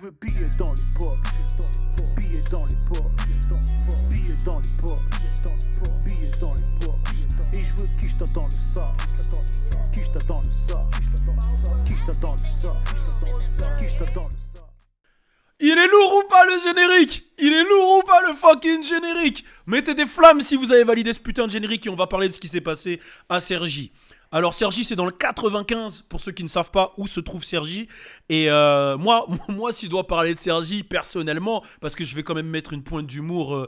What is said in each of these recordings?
veux billets dans les poches, billets dans les poches, billets dans les poches, billets dans les poches. Et je veux qui j't'a dans le sac, qui j't'a dans le sac, qui j't'a dans le sac, qui j't'a dans le sac. Il est lourd ou pas le générique? Il est lourd ou pas le fucking générique? Mettez des flammes si vous avez validé ce putain de générique et on va parler de ce qui s'est passé à Cergy. Alors Cergy, c'est dans le 95 pour ceux qui ne savent pas où se trouve Cergy. Et moi si je dois parler de Cergy personnellement, parce que je vais quand même mettre une pointe d'humour,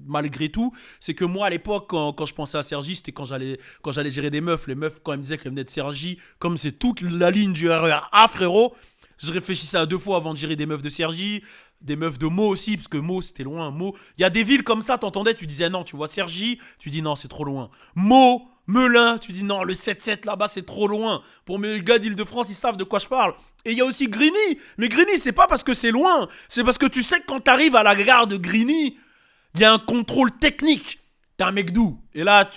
malgré tout, c'est que moi à l'époque quand je pensais à Cergy, c'était quand j'allais gérer des meufs. Les meufs quand elles me disaient qu'elles venaient de Cergy, comme c'est toute la ligne du RER A, frérot, je réfléchissais à deux fois avant de gérer des meufs de Cergy. Des meufs de Meaux aussi, parce que Meaux c'était loin. Meaux, il y a des villes comme ça, t'entendais, tu disais non, tu vois Cergy, tu dis non, c'est trop loin. Meaux, Melun, tu dis non, le 7-7 là-bas c'est trop loin. Pour mes gars d'Île-de-France, ils savent de quoi je parle. Et il y a aussi Grigny. Mais Grigny, c'est pas parce que c'est loin, c'est parce que tu sais que quand t'arrives à la gare de Grigny, il y a un contrôle technique. T'es un mec d'où? Et là,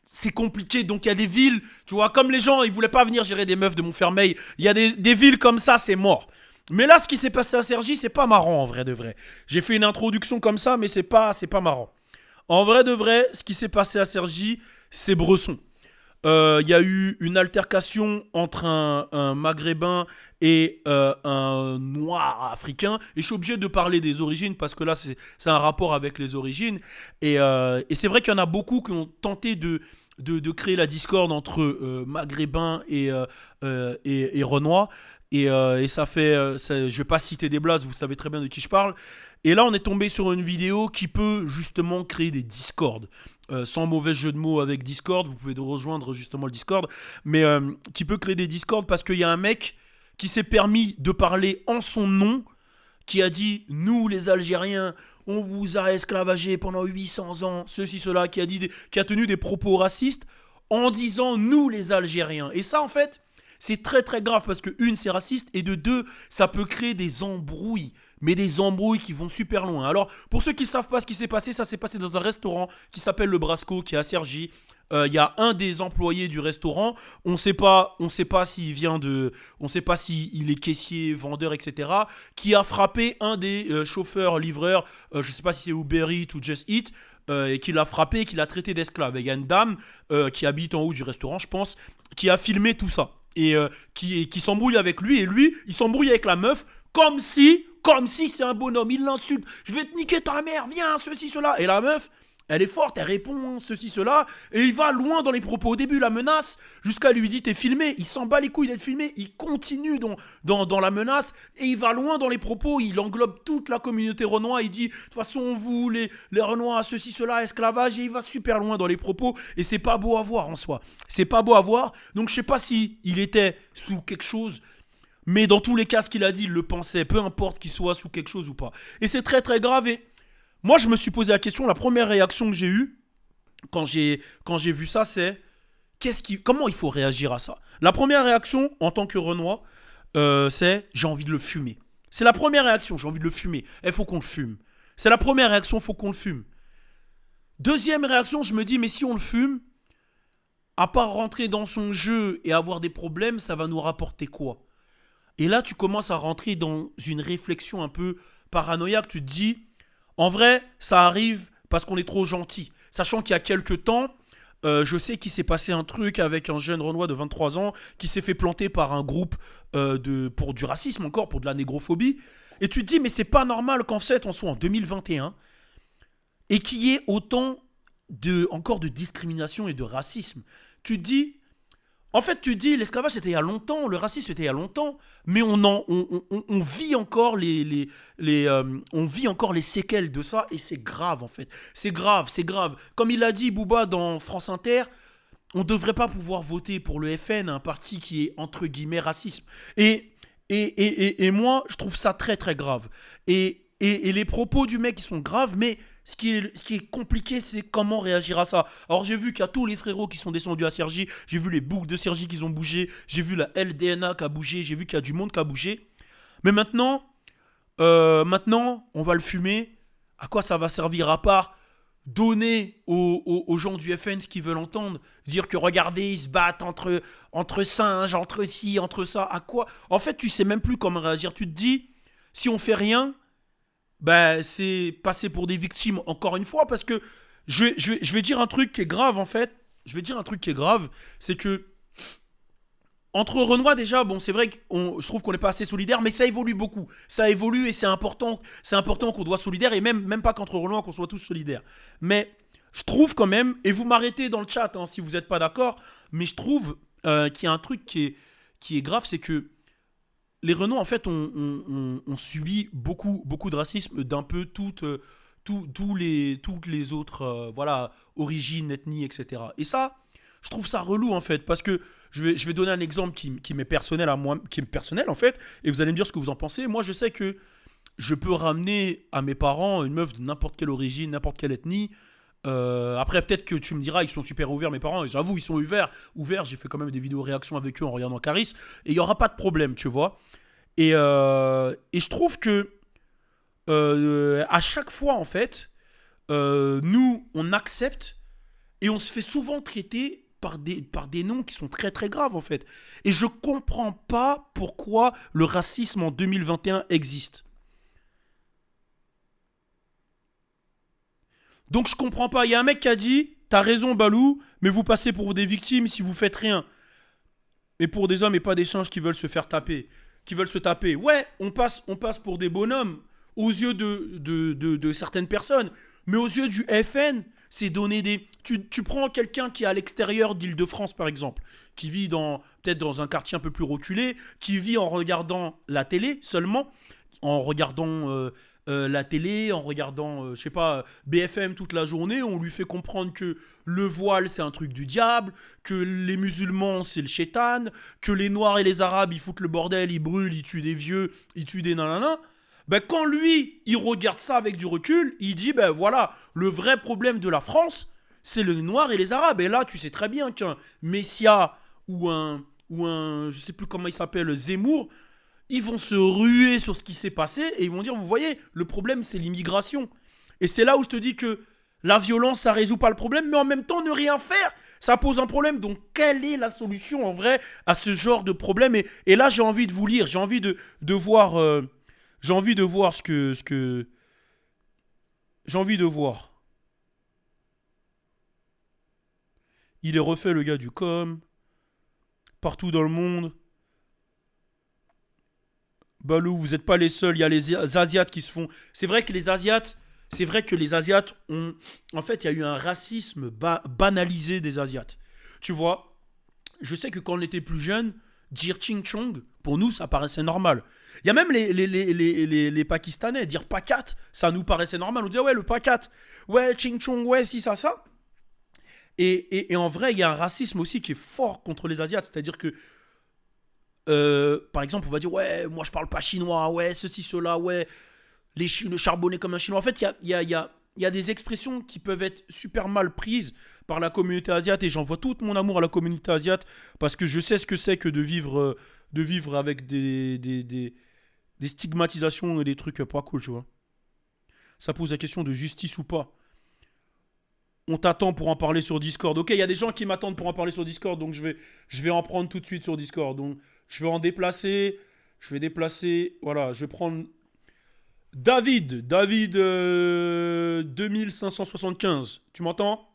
c'est compliqué, donc il y a des villes, tu vois, comme les gens, ils voulaient pas venir gérer des meufs de Montfermeil. Il y a des villes comme ça, c'est mort. Mais là, ce qui s'est passé à Cergy, c'est pas marrant en vrai de vrai. J'ai fait une introduction comme ça, mais c'est pas marrant. En vrai de vrai, ce qui s'est passé à Cergy, c'est Bresson. Il y a eu une altercation entre un maghrébin et un noir africain. Et je suis obligé de parler des origines parce que là, c'est un rapport avec les origines. Et c'est vrai qu'il y en a beaucoup qui ont tenté de créer la discorde entre maghrébins et renois. Et ça fait, je vais pas citer des blases, vous savez très bien de qui je parle. Et là, on est tombé sur une vidéo qui peut justement créer des discordes. Sans mauvais jeu de mots avec Discord, vous pouvez rejoindre justement le Discord. Mais qui peut créer des discordes parce qu'il y a un mec qui s'est permis de parler en son nom, qui a dit « Nous, les Algériens, on vous a esclavagé pendant 800 ans, ceci, cela », qui a tenu des propos racistes en disant « Nous, les Algériens ». Et ça, en fait, c'est très très grave parce que une, c'est raciste et de deux, ça peut créer des embrouilles. Mais des embrouilles qui vont super loin. Alors, pour ceux qui ne savent pas ce qui s'est passé, ça s'est passé dans un restaurant qui s'appelle le Brasco, qui est à Cergy. Il y a un des employés du restaurant. On ne sait pas s'il vient de, on sait pas s'il est caissier, vendeur, etc. Qui a frappé un des chauffeurs, livreurs. Je ne sais pas si c'est Uber Eats ou Just Eat. Et qui l'a frappé, qui l'a traité d'esclave. Et il y a une dame qui habite en haut du restaurant, je pense, qui a filmé tout ça. Et qui s'embrouille avec lui. Et lui, il s'embrouille avec la meuf comme si c'est un bonhomme. Il l'insulte. Je vais te niquer ta mère, viens, ceci, cela. Et la meuf, elle est forte, elle répond ceci, cela. Et il va loin dans les propos. Au début, la menace, jusqu'à lui dit t'es filmé. Il s'en bat les couilles d'être filmé. Il continue dans la menace. Et il va loin dans les propos. Il englobe toute la communauté renois. Il dit de toute façon, vous, les renois, ceci, cela, esclavage. Et il va super loin dans les propos. Et c'est pas beau à voir en soi. C'est pas beau à voir. Donc je sais pas si il était sous quelque chose. Mais dans tous les cas, ce qu'il a dit, il le pensait, peu importe qu'il soit sous quelque chose ou pas. Et c'est très très grave. Et moi, je me suis posé la question, la première réaction que j'ai eue quand j'ai vu ça, c'est comment il faut réagir à ça? La première réaction, en tant que Renoir, c'est j'ai envie de le fumer. C'est la première réaction, j'ai envie de le fumer. Il faut qu'on le fume. C'est la première réaction, il faut qu'on le fume. Deuxième réaction, je me dis, mais si on le fume, à part rentrer dans son jeu et avoir des problèmes, ça va nous rapporter quoi? Et là, tu commences à rentrer dans une réflexion un peu paranoïaque. Tu te dis, en vrai, ça arrive parce qu'on est trop gentil. Sachant qu'il y a quelques temps, je sais qu'il s'est passé un truc avec un jeune Renois de 23 ans qui s'est fait planter par un groupe pour du racisme encore, pour de la négrophobie. Et tu te dis, mais c'est pas normal qu'en fait, on soit en 2021 et qu'il y ait autant encore de discrimination et de racisme. Tu te dis... En fait, tu dis, l'esclavage c'était il y a longtemps, le racisme c'était il y a longtemps, mais on vit encore on vit encore les séquelles de ça et c'est grave en fait. C'est grave, c'est grave. Comme il a dit Booba dans France Inter, on ne devrait pas pouvoir voter pour le FN, un parti qui est entre guillemets racisme. Et moi, je trouve ça très très grave. Et les propos du mec, ils sont graves, mais ce qui est compliqué, c'est comment réagir à ça. Alors j'ai vu qu'il y a tous les frérots qui sont descendus à Cergy, j'ai vu les boucles de Cergy qui ont bougé, j'ai vu la LDNA qui a bougé, j'ai vu qu'il y a du monde qui a bougé. Mais maintenant, on va le fumer. À quoi ça va servir à part donner aux gens du FN ce qu'ils veulent entendre. Dire que regardez, ils se battent entre singes, entre ci, entre ça. À quoi? En fait, tu sais même plus comment réagir. Tu te dis, si on fait rien, ben, c'est passer pour des victimes encore une fois. Parce que je vais dire un truc qui est grave en fait. Je vais dire un truc qui est grave. C'est que entre Renoir déjà, bon c'est vrai que je trouve qu'on n'est pas assez solidaire, mais ça évolue beaucoup. Ça évolue et c'est important qu'on soit solidaire et même pas qu'entre Renoir qu'on soit tous solidaires. Mais je trouve quand même, et vous m'arrêtez dans le chat hein, si vous n'êtes pas d'accord, mais je trouve qu'il y a un truc qui est grave, c'est que les Renois en fait ont subi beaucoup de racisme d'un peu toutes les autres voilà, origines, ethnies, etc. Et ça, je trouve ça relou en fait, parce que je vais donner un exemple qui m'est personnel à moi, qui est personnel en fait, et vous allez me dire ce que vous en pensez. Moi, je sais que je peux ramener à mes parents une meuf de n'importe quelle origine, n'importe quelle ethnie. Après, peut-être que tu me diras, ils sont super ouverts, mes parents, et j'avoue, ils sont ouverts. J'ai fait quand même des vidéos réactions avec eux en regardant Caris, et il n'y aura pas de problème, tu vois. Et je trouve que à chaque fois, en fait, nous, on accepte et on se fait souvent traiter par des noms qui sont très très graves en fait. Et je comprends pas pourquoi le racisme en 2021 existe. Donc je comprends pas. Il y a un mec qui a dit, t'as raison Balou, mais vous passez pour des victimes si vous faites rien. Mais pour des hommes et pas des singes qui veulent se faire taper. Qui veulent se taper. Ouais, on passe pour des bonhommes aux yeux de certaines personnes. Mais aux yeux du FN, c'est donner des... Tu prends quelqu'un qui est à l'extérieur d'Île-de-France, par exemple, qui vit peut-être dans un quartier un peu plus reculé, qui vit en regardant la télé seulement, en regardant la télé, en regardant, je sais pas, BFM toute la journée, on lui fait comprendre que le voile c'est un truc du diable, que les musulmans c'est le chétan, que les noirs et les arabes ils foutent le bordel, ils brûlent, ils tuent des vieux, ils tuent des nanana. Ben quand lui, il regarde ça avec du recul, il dit, ben voilà, le vrai problème de la France, c'est les Noirs et les Arabes. Et là, tu sais très bien qu'un Messia ou un, je sais plus comment il s'appelle, Zemmour, ils vont se ruer sur ce qui s'est passé et ils vont dire, vous voyez, le problème, c'est l'immigration. Et c'est là où je te dis que la violence, ça résout pas le problème, mais en même temps, ne rien faire, ça pose un problème. Donc, quelle est la solution, en vrai, à ce genre de problème et là, j'ai envie de vous lire, j'ai envie de voir... j'ai envie de voir ce que... J'ai envie de voir. Il est refait le gars du com. Partout dans le monde. Balou, vous n'êtes pas les seuls. Il y a les Asiates qui se font... C'est vrai que les Asiates... C'est vrai que les Asiates ont... En fait, il y a eu un racisme banalisé des Asiates. Tu vois, je sais que quand on était plus jeune, dire Ching Chong, pour nous, ça paraissait normal. Il y a même les Pakistanais, dire pakat, ça nous paraissait normal. On disait, ouais, le pakat, ouais, Ching Chong, ouais, si, ça. Et en vrai, il y a un racisme aussi qui est fort contre les Asiates. C'est-à-dire que, par exemple, on va dire, ouais, moi je parle pas chinois, ouais, ceci, cela, ouais, le charbonner comme un chinois. En fait, il y a des expressions qui peuvent être super mal prises par la communauté asiate. Et j'envoie tout mon amour à la communauté asiate parce que je sais ce que c'est que de vivre avec des stigmatisations et des trucs pas cool, tu vois. Ça pose la question de justice ou pas. On t'attend pour en parler sur Discord. Ok, il y a des gens qui m'attendent pour en parler sur Discord, donc je vais en prendre tout de suite sur Discord. Donc, je vais en déplacer. Je vais déplacer. Voilà, je vais prendre David 2575. Tu m'entends?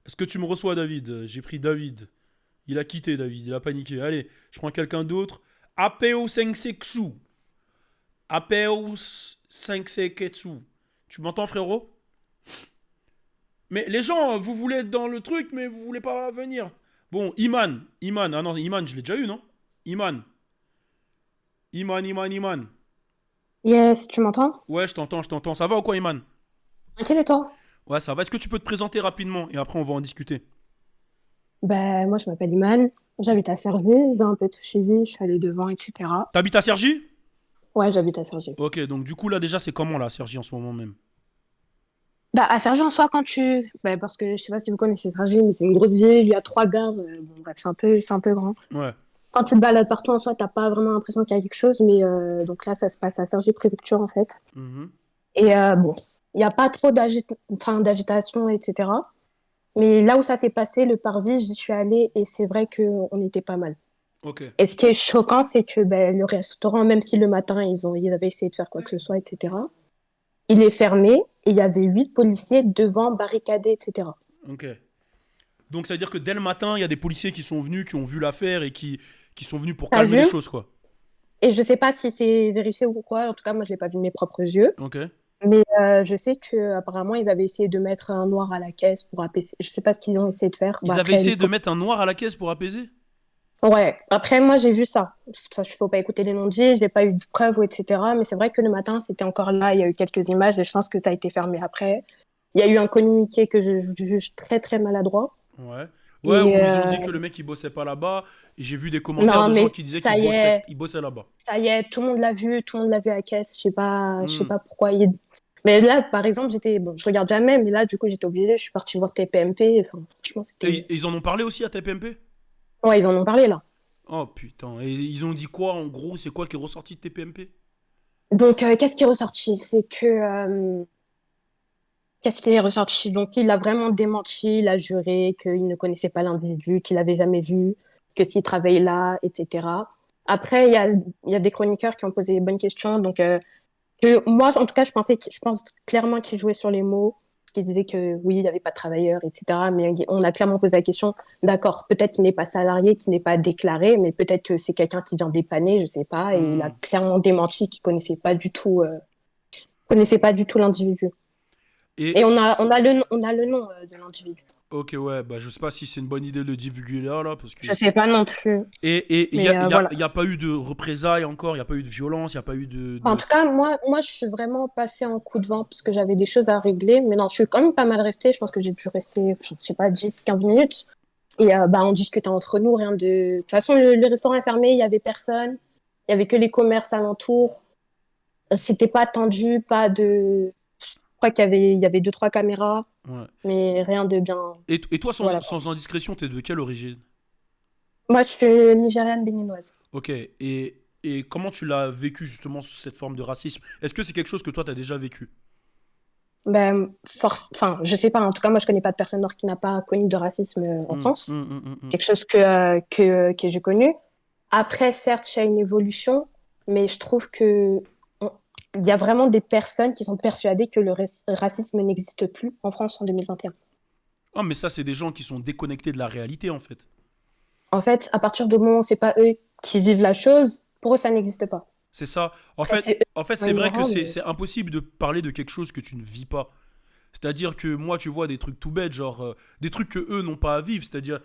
Est-ce que tu me reçois, David? J'ai pris David. Il a quitté, David. Il a paniqué. Allez, je prends quelqu'un d'autre. Apeo Senseksu. Apeo Senseketsu. Tu m'entends, frérot? Mais les gens, vous voulez être dans le truc, mais vous voulez pas venir. Bon, Iman. Ah non, Iman, je l'ai déjà eu, non? Iman. Iman. Yes, tu m'entends? Ouais, je t'entends. Ça va ou quoi, Iman? Tranquille et toi? Ouais, ça va. Est-ce que tu peux te présenter rapidement et après on va en discuter? Ben, moi, je m'appelle Iman, j'habite à Cergy, j'ai un peu tout suivi, je suis allée devant, etc. T'habites à Cergy? Ouais, j'habite à Cergy. Ok, donc du coup là déjà c'est comment là, à Cergy en ce moment même? Bah, à Cergy en soi, quand tu... Ben, parce que je sais pas si vous connaissez Cergy, mais c'est une grosse ville, il y a 3 gares, bon, bref, c'est un peu grand. Ouais. Quand tu te balades partout en soi, t'as pas vraiment l'impression qu'il y a quelque chose, mais donc là, ça se passe à Cergy Préfecture, en fait. Mhm. Et bon, il n'y a pas trop d'agitation, etc. Mais là où ça s'est passé, le parvis, j'y suis allée et c'est vrai qu'on était pas mal. Ok. Et ce qui est choquant, c'est que ben, le restaurant, même si le matin, ils avaient essayé de faire quoi que ce soit, etc., il est fermé et il y avait 8 policiers devant barricadés, etc. Ok. Donc ça veut dire que dès le matin, il y a des policiers qui sont venus, qui ont vu l'affaire et qui sont venus pour T'as calmer les vu? choses, quoi. Et je sais pas si c'est vérifié ou quoi. En tout cas, moi, je l'ai pas vu de mes propres yeux. Ok. Mais je sais que apparemment, ils avaient essayé de mettre un noir à la caisse pour apaiser. Je sais pas ce qu'ils ont essayé de faire. Bon, Ils avaient après, essayé de mettre un noir à la caisse pour apaiser? ouais. Après, moi, j'ai vu ça. Ça, il faut pas écouter les non-dits. J'ai pas eu de preuves, ou etc. Mais c'est vrai que le matin, c'était encore là. Il y a eu quelques images et je pense que ça a été fermé après. Il y a eu un communiqué que je juge très, très maladroit. Ouais. Ouais, Et où ils ont dit que le mec il bossait pas là-bas. Et j'ai vu des commentaires non, de gens mais qui disaient ça y est. il bossait là-bas. Ça y est, tout le monde l'a vu, tout le monde l'a vu à la caisse. Je sais Hmm. pas pourquoi. Mais là, par exemple, bon, je regarde jamais, mais là, du coup, j'étais obligée. Je suis partie voir TPMP. Enfin, franchement, c'était. Et ils en ont parlé aussi à TPMP? Ouais, ils en ont parlé là. Oh putain. Et ils ont dit quoi en gros? C'est quoi qui est ressorti de TPMP? Donc, qu'est-ce qui est ressorti? Qu'est-ce qui est ressorti? Donc, il a vraiment démenti, il a juré qu'il ne connaissait pas l'individu, qu'il l'avait jamais vu, que s'il travaillait là, etc. Après, il y a des chroniqueurs qui ont posé les bonnes questions. Donc, que moi, en tout cas, je pense clairement qu'il jouait sur les mots, qu'il disait que oui, il n'y avait pas de travailleurs, etc. Mais on a clairement posé la question, d'accord, peut-être qu'il n'est pas salarié, qu'il n'est pas déclaré, mais peut-être que c'est quelqu'un qui vient dépanner, je sais pas. Et il a Hmm. clairement démenti qu'il connaissait pas du tout l'individu. Et Et on a le nom de l'individu. ok, ouais, bah je sais pas si c'est une bonne idée de le divulguer là, parce que. Je sais pas non plus, Et il y mais a, y a, voilà. y a pas eu de représailles encore, il y a pas eu de violence, il y a pas eu En tout cas, moi, je suis vraiment passée en coup de vent parce que j'avais des choses à régler. Mais non, je suis quand même pas mal restée. Je pense que j'ai dû rester, je sais pas, 10, 15 minutes. Et bah, on discutait entre nous, rien de. De toute façon, le restaurant est fermé, il y avait personne. Il y avait que les commerces alentours. C'était pas tendu, pas de. Je crois il y avait 2, 3 caméras, Ouais. mais rien de bien. Et toi, Voilà quoi. sans indiscrétion, t'es de quelle origine? Moi, je suis nigériane béninoise. Ok. Et comment tu l'as vécu justement cette forme de racisme? Est-ce que c'est quelque chose que toi t'as déjà vécu? Ben, enfin, je sais pas. En tout cas, moi, je connais pas de personne noire qui n'a pas connu de racisme en Hmm, France. hmm, hmm, hmm, hmm. Quelque chose que j'ai connu. Après, certes, il y a une évolution, mais je trouve on- il y a vraiment des personnes qui sont persuadées que le racisme n'existe plus en France en 2021. Ah, mais ça, c'est des gens qui sont déconnectés de la réalité en fait. En fait, à partir du moment où c'est pas eux qui vivent la chose, pour eux, ça n'existe pas. C'est ça. Après, c'est eux En fait, qui sont c'est vrai que ignorants, mais c'est impossible de parler de quelque chose que tu ne vis pas. C'est-à-dire que moi, tu vois des trucs tout bêtes, genre des trucs que eux n'ont pas à vivre. C'est-à-dire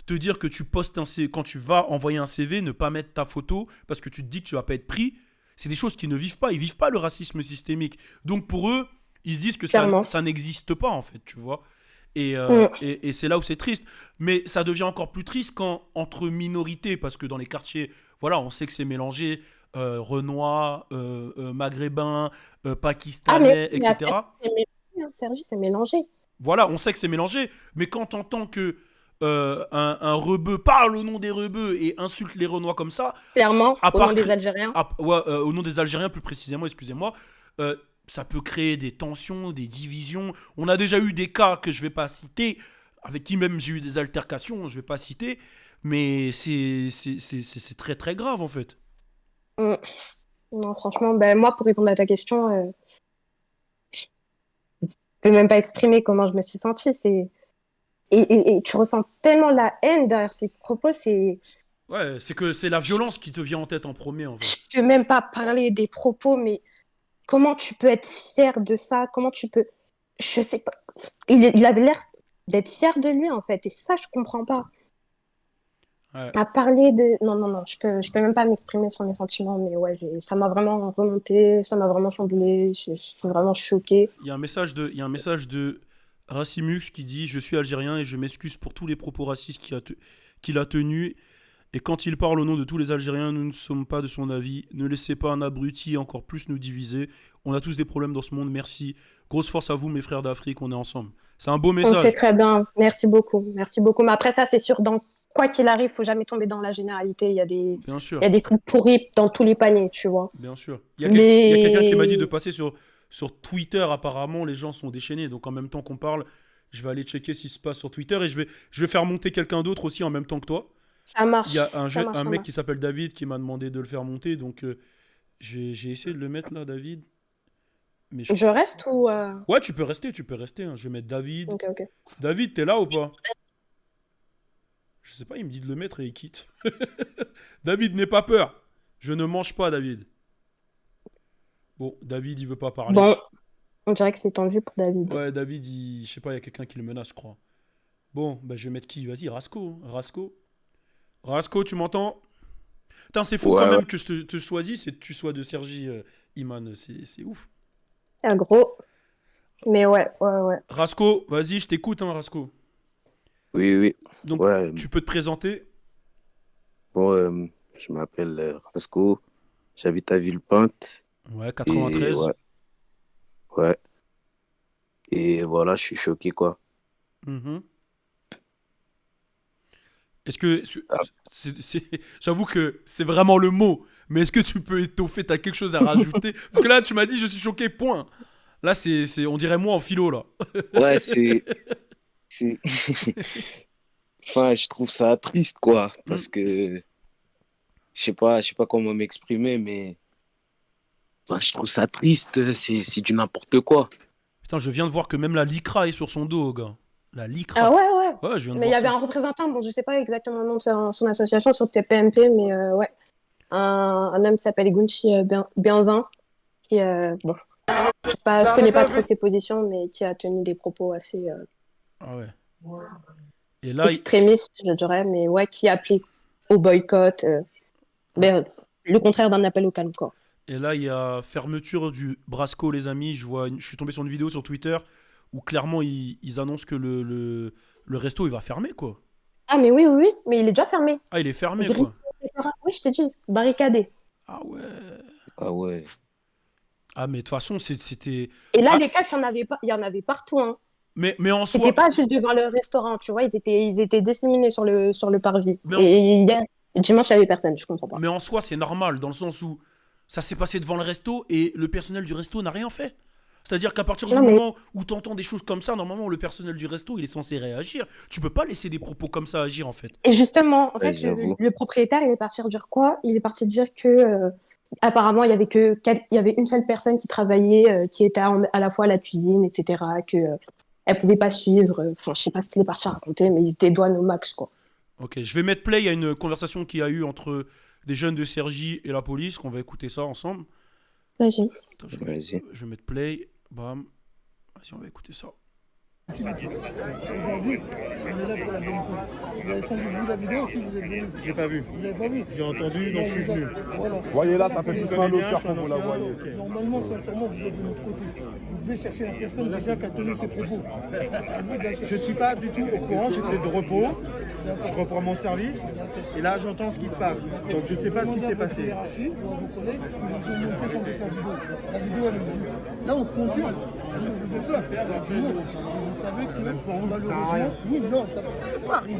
te dire que tu postes un CV, quand tu vas envoyer un CV, ne pas mettre ta photo parce que tu te dis que tu vas pas être pris. C'est des choses qu'ils ne vivent pas. Ils vivent pas le racisme systémique. Donc pour eux, ils se disent que clairement. ça n'existe pas en fait, tu vois. Mm. Et c'est là où c'est triste. Mais ça devient encore plus triste quand entre minorités, parce que dans les quartiers, voilà, on sait que c'est mélangé, Renois, Maghrébins, Ah, Pakistanais, mais à Sergi, etc. c'est mélangé, hein. Sergi, c'est mélangé. Voilà, on sait que c'est mélangé, mais quand t'entends que un rebeu parle au nom des rebeux et insulte les Renois comme ça, Clairement, à au nom part des Algériens. ouais, au nom des Algériens plus précisément, excusez-moi, euh, ça peut créer des tensions, des divisions. On a déjà eu des cas que je vais pas citer, avec qui même j'ai eu des altercations, je vais pas citer, mais c'est très très grave en fait. Mm. Non, franchement, ben, moi, pour répondre à ta question, je peux même pas exprimer comment je me suis sentie. Et tu ressens tellement la haine derrière ces propos, Ouais, c'est que c'est la violence qui te vient en tête en premier en fait. je peux même pas parler des propos, mais comment tu peux être fier de ça? Comment tu peux, je sais pas. Il avait l'air d'être fier de lui, en fait, et ça, je comprends pas. Ouais. À parler de, non, non, non, je peux même pas m'exprimer sur mes sentiments, mais ouais, ça m'a vraiment remonté, ça m'a vraiment chamboulé, je suis vraiment choquée. Il y a un message de Racimux qui dit: Je suis algérien et je m'excuse pour tous les propos racistes qu'il a tenus. Et quand il parle au nom de tous les Algériens, nous ne sommes pas de son avis. Ne laissez pas un abruti encore plus nous diviser. On a tous des problèmes dans ce monde, merci. Grosse force à vous, mes frères d'Afrique, on est ensemble. C'est un beau On sait message. très bien, merci beaucoup, merci beaucoup. Mais après ça, c'est sûr, quoi qu'il arrive, faut jamais tomber dans la généralité. Bien Il y sûr, a des trucs pourris dans tous les paniers, tu vois. bien sûr. Il y a quelqu'un qui m'a dit de Mais passer Sur Twitter, apparemment, les gens sont déchaînés. Donc en même temps qu'on parle, je vais aller checker ce qui se passe sur Twitter et je vais faire monter quelqu'un d'autre aussi en même temps que toi. Ça Il y a marche, un, ça jeune, marche, un ça mec marche. qui s'appelle David qui m'a demandé de le faire monter. Donc j'ai essayé de le mettre là, David. Mais je... Je reste ou... Ouais, tu peux rester. Hein. Je vais mettre David. Ok, ok. David, t'es là ou pas? Je sais pas, il me dit de le mettre et il quitte. David, n'aie pas peur. Je ne mange pas, David. Bon, David, il veut pas parler. Bon, on dirait que c'est tendu pour David. Ouais, David, je sais pas, il y a quelqu'un qui le menace, je crois. Bon, bah je vais mettre qui? Vas-y, Rasco. Hein. Rasco. Rasco, tu m'entends? Putain, c'est fou quand Ouais, ouais. même que je te choisisse et que tu sois de Sergi Iman. C'est ouf. C'est un gros. Mais ouais, ouais, ouais. Rasco, vas-y, je t'écoute, hein, Rasco. Oui, oui. Donc, Ouais, tu peux te présenter? bon, je m'appelle Rasco, j'habite à Villepinte. Ouais, Et 93. ouais, ouais. Et voilà, je suis choqué, quoi. Mhm. Est-ce que... Ça- J'avoue que c'est vraiment le mot. Mais est-ce que tu peux étoffer? T'as quelque chose à rajouter? Parce que là, tu m'as dit, je suis choqué, point. Là, on dirait moi en philo, là. Ouais, c'est... Enfin, je trouve ça triste, quoi. Mm. Parce que je sais pas comment m'exprimer, mais enfin, je trouve ça triste. C'est du n'importe quoi. Putain, je viens de voir que même la Lycra est sur son dos, gars. La Ah Lycra. ouais, ouais. Ouais, je viens de Mais il y voir avait ça. un représentant, bon, je sais pas exactement le nom de son association sur TPMP, mais ouais. Un homme qui s'appelle Gunchi Bianzin, qui, bon, je connais pas trop ses positions, mais qui a tenu des propos assez Ah ouais. Et là, extrémistes, je dirais, mais ouais, qui applique au boycott, ben, le contraire d'un appel au calme, quoi. il y a fermeture du Brasco, les amis. Je suis tombé sur une vidéo sur Twitter où clairement ils annoncent que le resto il va fermer, quoi. Ah, mais oui, oui, oui, mais il est déjà fermé. Ah, il est fermé, Grillé, quoi. etc. Oui, je t'ai dit, barricadé. Ah ouais. Ah ouais. Ah, mais de toute façon, c'était. Et là, Ah, les keufs, il y en avait partout, hein. mais en C'était soi. pas juste devant le restaurant, tu vois, ils étaient disséminés sur le parvis. Mais en, Et hier, dimanche, il y avait personne, je comprends pas. mais en soi, c'est normal, dans le sens où ça s'est passé devant le resto et le personnel du resto n'a rien fait. C'est-à-dire qu'à partir du Non, mais moment où tu entends des choses comme ça, normalement, le personnel du resto, il est censé réagir. Tu peux pas laisser des propos comme ça agir, en fait. et justement, en Ouais, fait, j'avoue. le propriétaire, il est parti dire quoi? Il est parti dire que apparemment, il y avait une seule personne qui travaillait, qui était à la fois à la cuisine, etc., que elle pouvait pas suivre. Enfin, je sais pas ce qu'il est parti raconter, mais ils étaient douane au max, quoi. Ok, je vais mettre play. Il y a une conversation qu'il y a eu entre des jeunes de Cergy et la police, qu'on va écouter ça ensemble. Vas-y. Attends, Vas-y. je vais mettre play. Bam. Vas-y, on va écouter ça. Aujourd'hui, on est là pour la bonne cause. Vous avez sans doute vu la vidéo aussi, vous êtes venu. J'ai pas vu. Vous avez pas vu? J'ai entendu, donc je suis venu. Voilà. Voyez là, ça fait Vous plus connaissez mal au bien, cœur je suis quand un vous la ancien, voyez. ok. Normalement, sincèrement, vous êtes de notre côté. Vous devez chercher la personne déjà qui a tenu ses propos. C'est à vous de la Je chercher. suis pas du tout au courant, j'étais de repos. Je reprends mon service et là j'entends ce qui se passe. Donc je sais pas ce qui s'est passé. Hiérarchie, ou à vos collègues, ils vous ont montré sans doute la vidéo. La vidéo, elle est venue. Là, on se contient. Parce que vous êtes là, il y a tout le monde. Et vous savez que, Même pour vous, ça sert à malheureusement, rien. oui, non, ça sert pas à rien.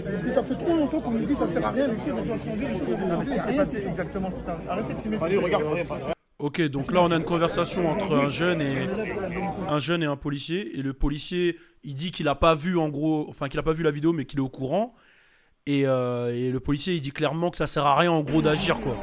Parce que ça fait trop longtemps qu'on nous dit que ça sert à rien, les choses elles doivent changer, les choses elles doivent Non, mais ce changer. qui s'est Rien passé, ne c'est exactement ça. Arrêtez de filmer. Allez, regarde. Ok, donc là, on a une conversation entre un jeune et un policier. Et le policier, il dit qu'il a pas vu, en gros, enfin, qu'il a pas vu la vidéo, mais qu'il est au courant. Et le policier, il dit clairement que ça sert à rien, en gros, d'agir, quoi.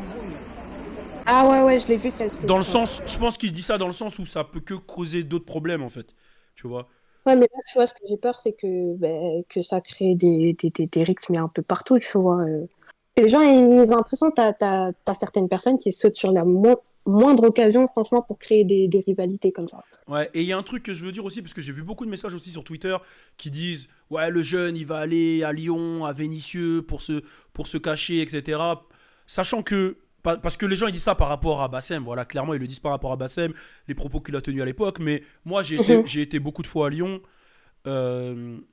Ah ouais, ouais, je l'ai vu celle-ci. Dans le sens, je pense qu'il dit ça dans le sens où ça peut que causer d'autres problèmes, en fait. Tu vois. Ouais, mais là, tu vois, ce que j'ai peur, c'est que, ben, que ça crée des rixes, mais un peu partout, tu vois. Et les gens, ils ont l'impression que t'as certaines personnes qui sautent sur la moindre occasion, franchement, pour créer des rivalités comme ça. Ouais, et il y a un truc que je veux dire aussi, parce que j'ai vu beaucoup de messages aussi sur Twitter qui disent ouais, le jeune, il va aller à Lyon, à Vénissieux pour se cacher, etc. Sachant que, parce que les gens ils disent ça par rapport à Bassem, voilà, clairement ils le disent par rapport à Bassem, les propos qu'il a tenus à l'époque, mais moi j'ai été beaucoup de fois à Lyon.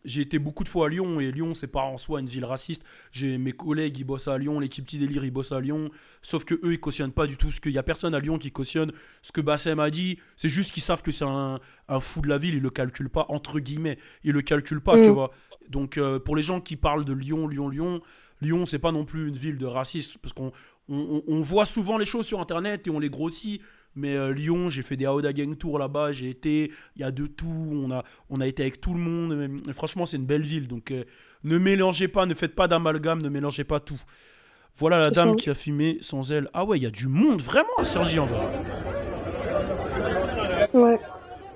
J'ai été beaucoup de fois à Lyon et Lyon c'est pas en soi une ville raciste. J'ai mes collègues ils bossent à Lyon, l'équipe Petit Délire ils bossent à Lyon, sauf que eux ils cautionnent pas du tout ce qu'il y a personne à Lyon qui cautionne ce que Bassem a dit. C'est juste qu'ils savent que c'est un fou de la ville, ils le calculent pas entre guillemets, ils le calculent pas, tu vois. Donc pour les gens qui parlent de Lyon, Lyon c'est pas non plus une ville de racistes parce qu'on on voit souvent les choses sur Internet et on les grossit. Mais Lyon, j'ai fait des Aoda Gang Tour là-bas, j'ai été, il y a de tout, on a été avec tout le monde. Et franchement, c'est une belle ville. Donc ne mélangez pas, ne faites pas d'amalgame, ne mélangez pas tout. Voilà la C'est dame ça. qui a filmé sans elle. Ah ouais, il y a du monde, vraiment, à Cergy en vrai. Ouais.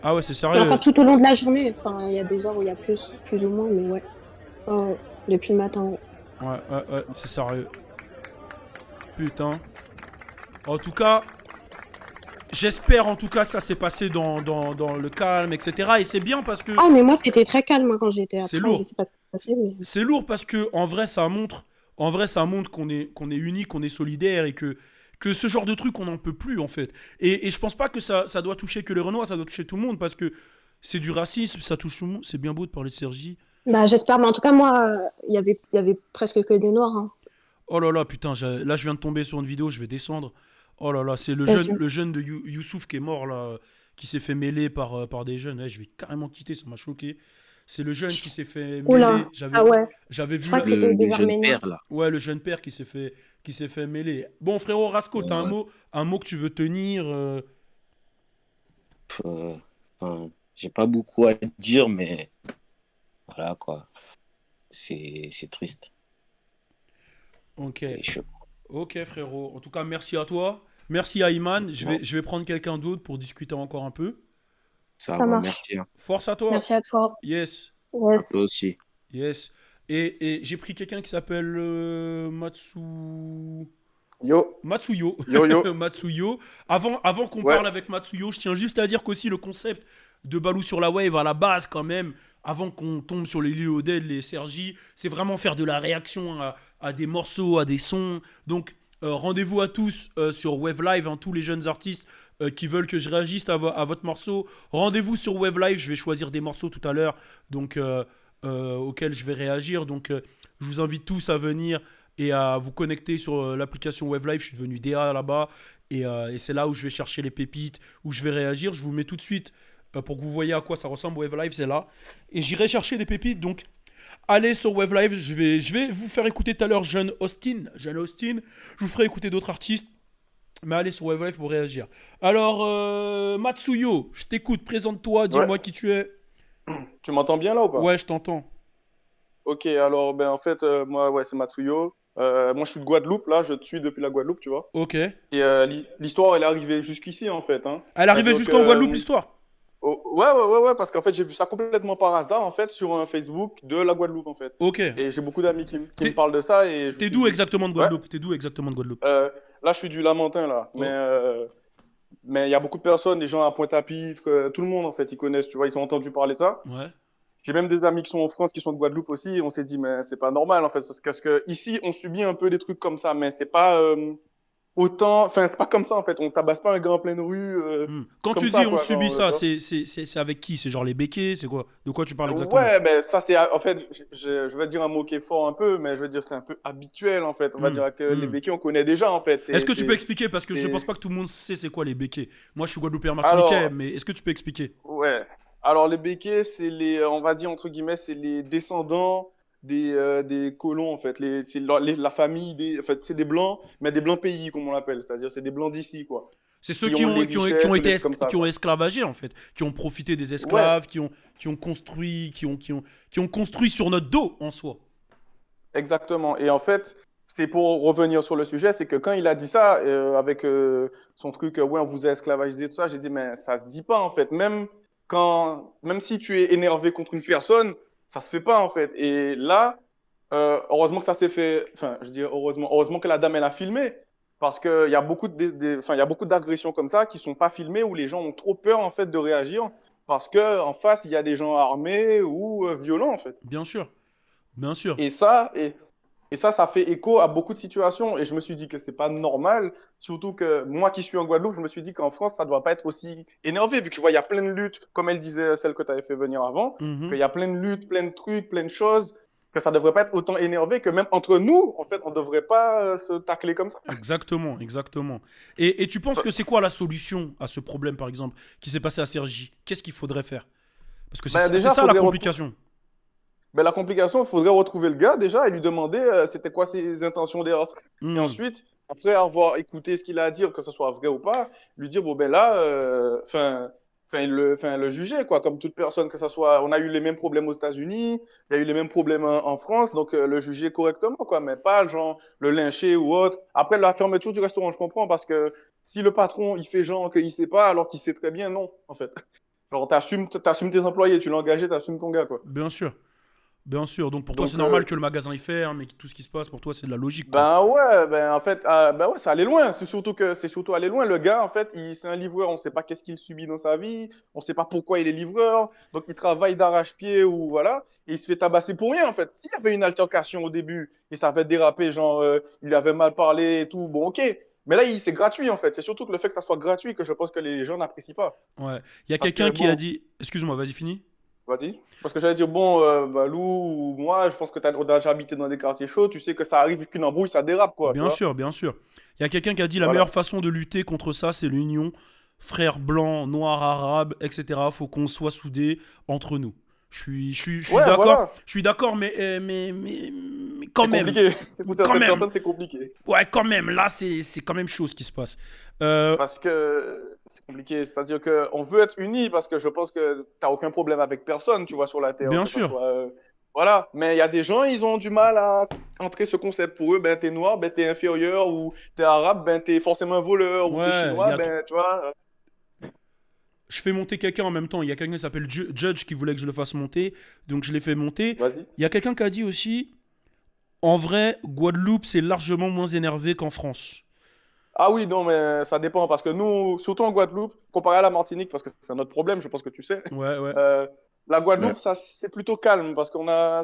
Ah ouais, c'est Mais sérieux. enfin, tout au long de la journée, enfin, il y a des heures où il y a plus ou moins, mais ouais. Ouais, depuis le matin. Ouais. Ouais, c'est sérieux. Putain. En tout cas, j'espère en tout cas que ça s'est passé dans le calme, etc. Et c'est bien parce que Ah, mais moi, c'était très calme hein, quand j'étais à c'est Troyes. lourd. Je sais pas ce qui s'est passé, mais... C'est lourd parce que en vrai ça montre qu'on est unis, qu'on est solidaire et que ce genre de truc on n'en peut plus en fait. Et je pense pas que ça doit toucher que les Renois, ça doit toucher tout le monde parce que c'est du racisme, ça touche tout le monde. C'est bien beau de parler de Cergy. Bah, j'espère, mais en tout cas, moi, il y avait presque que des noirs. Hein. Oh là là, putain, là je viin de tomber sur une vidéo, je vais descendre. Oh là là, c'est Bien sûr. le jeune de Youssouf qui est mort là, qui s'est fait mêler par des jeunes. Ouais, je vais carrément quitter, ça m'a choqué. C'est le jeune qui s'est fait mêler. Oula, ah ouais. J'avais Je vu crois que c'était Le des jeune Arméniens. père, là. ouais, le jeune père qui s'est fait mêler. Bon, frérot Rasco, t'as Ouais. un mot que tu veux tenir Enfin, j'ai pas beaucoup à dire, mais voilà, quoi. C'est triste. Ok, C'est chaud. ok, frérot. En tout cas, merci à toi. Merci à Iman. Bon, Je vais prendre quelqu'un d'autre pour discuter encore un peu. ça Ça va, marche. merci. Hein. Force à toi. Merci à toi. Yes, À Yes. toi aussi. yes. Et j'ai pris quelqu'un qui s'appelle Yo, Matsuyo. yo, yo. Matsuyo. Avant qu'on Ouais. parle avec Matsuyo, je tiens juste à dire qu'aussi le concept de Balou sur la wave à la base quand même, avant qu'on tombe sur les Lil Dead, les Sergi, c'est vraiment faire de la réaction à des morceaux, à des sons. Donc rendez-vous à tous sur Wave Live, hein, tous les jeunes artistes qui veulent que je réagisse à votre morceau. Rendez-vous sur Wave Live, je vais choisir des morceaux tout à l'heure donc auxquels je vais réagir. Donc je vous invite tous à venir et à vous connecter sur l'application Wave Live. Je suis devenu DA là-bas et c'est là où je vais chercher les pépites, où je vais réagir. Je vous mets tout de suite pour que vous voyez à quoi ça ressemble Wave Live, c'est là. Et j'irai chercher des pépites. Donc allez sur Wave Live. Je vais vous faire écouter tout à l'heure Jeune Austin. Je vous ferai écouter d'autres artistes. Mais allez sur Wave Live pour réagir. Alors, Matsuyo, je t'écoute. Présente-toi, Ouais. dis-moi qui tu es. Tu m'entends bien là ou pas? Ouais, je t'entends. Ok, alors ben en fait, moi, ouais, c'est Matsuyo. Moi, je suis de Guadeloupe, là, je te suis depuis la Guadeloupe, tu vois. Ok. Et l'histoire, elle est arrivée jusqu'ici, en fait. Hein. Elle arrivait C'est-à-dire jusqu'en que, Guadeloupe, l'histoire. ouais, parce qu'en fait, j'ai vu ça complètement par hasard, en fait, sur un Facebook de la Guadeloupe, en fait. Ok. Et j'ai beaucoup d'amis qui T'es- me parlent de ça. Et je me T'es suis d'où dit, exactement de ouais, Guadeloupe? T'es d'où exactement de Guadeloupe? là, je suis du Lamentin, là. Oh. Mais il y a beaucoup de personnes, des gens à Pointe-à-Pitre, tout le monde, en fait, ils connaissent, tu vois, ils ont entendu parler de ça. Ouais. J'ai même des amis qui sont en France, qui sont de Guadeloupe aussi, et on s'est dit, mais c'est pas normal, en fait, parce que ici, on subit un peu des trucs comme ça, mais c'est pas autant, enfin, c'est pas comme ça, en fait, on tabasse pas un gars en pleine rue, Quand comme tu ça, dis on quoi, subit genre, ça, tu vois. c'est avec qui? C'est genre les béquets? C'est quoi? De quoi tu parles exactement? Ouais, ben ça, c'est, en fait, je vais dire un mot qui est fort un peu, mais je veux dire, c'est un peu habituel, en fait, on va dire que les béquets, on connaît déjà, en fait. Est-ce que tu peux expliquer? Parce que je c'est- pense pas que tout le monde sait c'est quoi les béquets. Moi, je suis Guadeloupéen martiniquais, Alors, mais est-ce que tu peux expliquer? ouais. Alors, les béquets, c'est les, on va dire, entre guillemets, c'est les descendants des colons, en fait. C'est la famille en fait, c'est des blancs, mais des blancs pays, comme on l'appelle. C'est-à-dire, c'est des blancs d'ici, quoi. C'est ceux Qui ont les qui ont richesses, été des trucs comme ça, qui ont quoi. esclavagé en fait, qui ont profité des Ouais, esclaves, qui ont construit, qui ont construit sur notre dos en soi. exactement. Et en fait, c'est pour revenir sur le sujet, c'est que quand il a dit ça, avec son truc, ouais, on vous a esclavagisé, tout ça, j'ai dit, mais ça se dit pas, en fait. Même si tu es énervé contre une personne, ça se fait pas, en fait. Et là, heureusement que ça s'est fait, enfin, je dis heureusement que la dame, elle a filmé, parce qu'il y a enfin, il y a beaucoup d'agressions comme ça qui sont pas filmées, où les gens ont trop peur, en fait, de réagir, parce que en face, il y a des gens armés ou violents, en fait. Bien sûr, bien sûr. Et ça fait écho à beaucoup de situations. Et je me suis dit que c'est pas normal. Surtout que moi qui suis en Guadeloupe, je me suis dit qu'en France, ça doit pas être aussi énervé. Vu que tu vois, il y a plein de luttes, comme elle disait, celle que tu avais fait venir avant, Mhm. qu'il y a plein de luttes, plein de trucs, plein de choses, que ça devrait pas être autant énervé, que même entre nous, en fait, on devrait pas se tacler comme ça. Exactement, exactement. Et tu penses que c'est quoi la solution à ce problème, par exemple, qui s'est passé à Cergy? Qu'est-ce qu'il faudrait faire? Parce que Ben, c'est déjà, ça la faudrait complication. Ben, la complication, il faudrait retrouver le gars déjà et lui demander c'était quoi ses intentions derrière ça. Et Hmm. ensuite, après avoir écouté ce qu'il a à dire, que ce soit vrai ou pas, lui dire, bon, ben là, le juger, quoi, comme toute personne, que ce soit, on a eu les mêmes problèmes aux États-Unis, il y a eu les mêmes problèmes en France, donc le juger correctement, quoi, mais pas, genre, le lyncher ou autre. Après, la fermeture du restaurant, je comprends, parce que si le patron, il fait genre qu'il sait pas, alors qu'il sait très bien, non, en fait. Genre, t'assumes tes employés, tu l'as engagé, t'assumes ton gars, quoi. Bien sûr. Bien sûr. Donc pour toi, c'est Donc, normal que le magasin il ferme et que tout ce qui se passe, pour toi, c'est de la logique, quoi. ben ouais, ben en fait, ben ouais, ça allait loin. C'est surtout aller loin. Le gars, en fait, c'est un livreur. On sait pas qu'est-ce qu'il subit dans sa vie. On sait pas pourquoi il est livreur. Donc il travaille d'arrache-pied ou voilà. Et il se fait tabasser pour rien, en fait. S'il y avait une altercation au début et ça avait dérapé, genre il avait mal parlé et tout, bon ok. Mais là, c'est gratuit, en fait. C'est surtout que le fait que ça soit gratuit que je pense que les gens n'apprécient pas. Ouais. Il y a Parce quelqu'un que qui a bon, dit. Excuse-moi, vas-y, fini. vas-y. Parce que j'allais dire, bon, Balou ou moi, je pense que tu as déjà habité dans des quartiers chauds. Tu sais que ça arrive qu'une embrouille, ça dérape, quoi. Tu Bien vois? sûr, bien sûr. Il y a quelqu'un qui a dit la Voilà. meilleure façon de lutter contre ça, c'est l'union. Frères blancs, noirs, arabes, etc. Faut qu'on soit soudés entre nous. Je suis Ouais, d'accord. voilà. Je suis d'accord, mais quand C'est même. compliqué. Pour Quand certaines même. personnes, c'est compliqué. Ouais, quand même. Là, c'est quand même chaud ce qui se passe. Euh, Parce que c'est compliqué. C'est-à-dire qu'on veut être unis parce que je pense que tu n'as aucun problème avec personne, tu vois, sur la Terre. bien Que ça sûr. soit. Voilà. Mais il y a des gens, ils ont du mal à entrer ce concept. Pour eux, ben, t'es noir, ben, t'es inférieur. Ou t'es arabe, ben, t'es forcément un voleur. Ou t'es Ouais, il y chinois, a ben, tu vois. je fais monter quelqu'un en même temps. Il y a quelqu'un qui s'appelle Judge qui voulait que je le fasse monter. Donc je l'ai fait monter. Vas-y. Il y a quelqu'un qui a dit aussi, en vrai, Guadeloupe, c'est largement moins énervé qu'en France. Ah oui, non, mais ça dépend. Parce que nous, surtout en Guadeloupe, comparé à la Martinique, parce que c'est un autre problème, je pense que tu sais. Ouais, ouais. Euh, la Ouais. Guadeloupe, ça c'est plutôt calme parce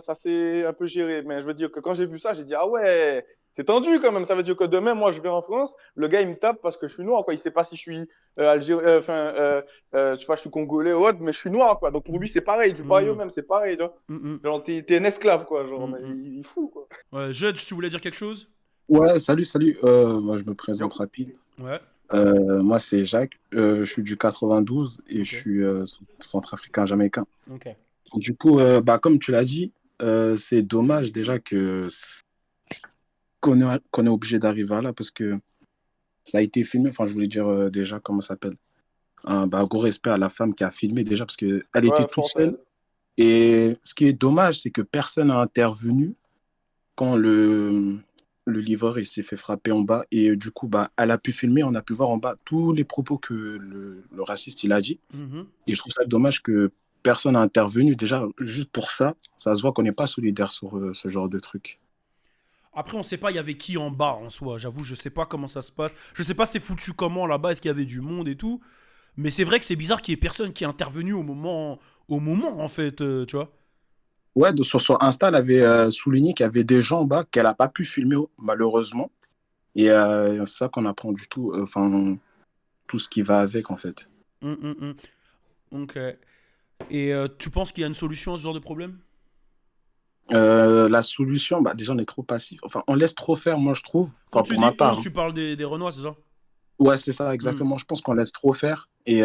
ça s'est un peu géré. Mais je veux dire que quand j'ai vu ça, j'ai dit ah ouais, c'est tendu quand même. Ça veut dire que demain, moi, je vais en France, le gars il me tape parce que je suis noir, quoi. Il sait pas si je suis tu vois, je suis congolais ou autre, mais je suis noir, quoi. Donc pour lui, c'est pareil. Du pareil au Mm, même, c'est pareil, tu vois. mm, Genre t'es un esclave, quoi. Genre, mm, mais mm. il est fou, quoi. Ouais, Judge, tu voulais dire quelque chose? Ouais, salut. Moi, je me présente Yo. rapide. Ouais, Moi, c'est Jacques. Je suis du 92 et je ok, suis centrafricain jamaïcain. ok. Du coup, bah, comme tu l'as dit, c'est dommage déjà qu'on est obligé d'arriver à là parce que ça a été filmé. Enfin, je voulais dire déjà comment ça s'appelle. Bah, gros respect à la femme qui a filmé déjà parce qu'elle était Ouais, toute français. seule. Et ce qui est dommage, c'est que personne n'a intervenu quand le livreur il s'est fait frapper en bas. Et du coup, bah, elle a pu filmer, on a pu voir en bas tous les propos que le raciste il a dit. Mhm. Et je trouve ça dommage que personne n'a intervenu. Déjà, juste pour ça, ça se voit qu'on n'est pas solidaire sur ce genre de truc. Après, on sait pas, il y avait qui en bas en soi. J'avoue, je sais pas comment ça se passe. Je sais pas c'est foutu comment là-bas, est-ce qu'il y avait du monde et tout. Mais c'est vrai que c'est bizarre qu'il y ait personne qui est intervenu au moment en fait, tu vois. Ouais, sur son Insta, elle avait souligné qu'il y avait des gens en bas qu'elle n'a pas pu filmer, malheureusement. Et c'est ça qu'on apprend du tout, enfin, tout ce qui va avec, en fait. Hum, hum, hum. Donc, et tu penses qu'il y a une solution à ce genre de problème? La solution, bah, déjà, on est trop passif. Enfin, on laisse trop faire, moi, je trouve. Quand Enfin, tu pour ma dis on, part, hein. tu parles des Renois, c'est ça? Ouais, c'est ça, Hum, exactement. Je pense qu'on laisse trop faire. Et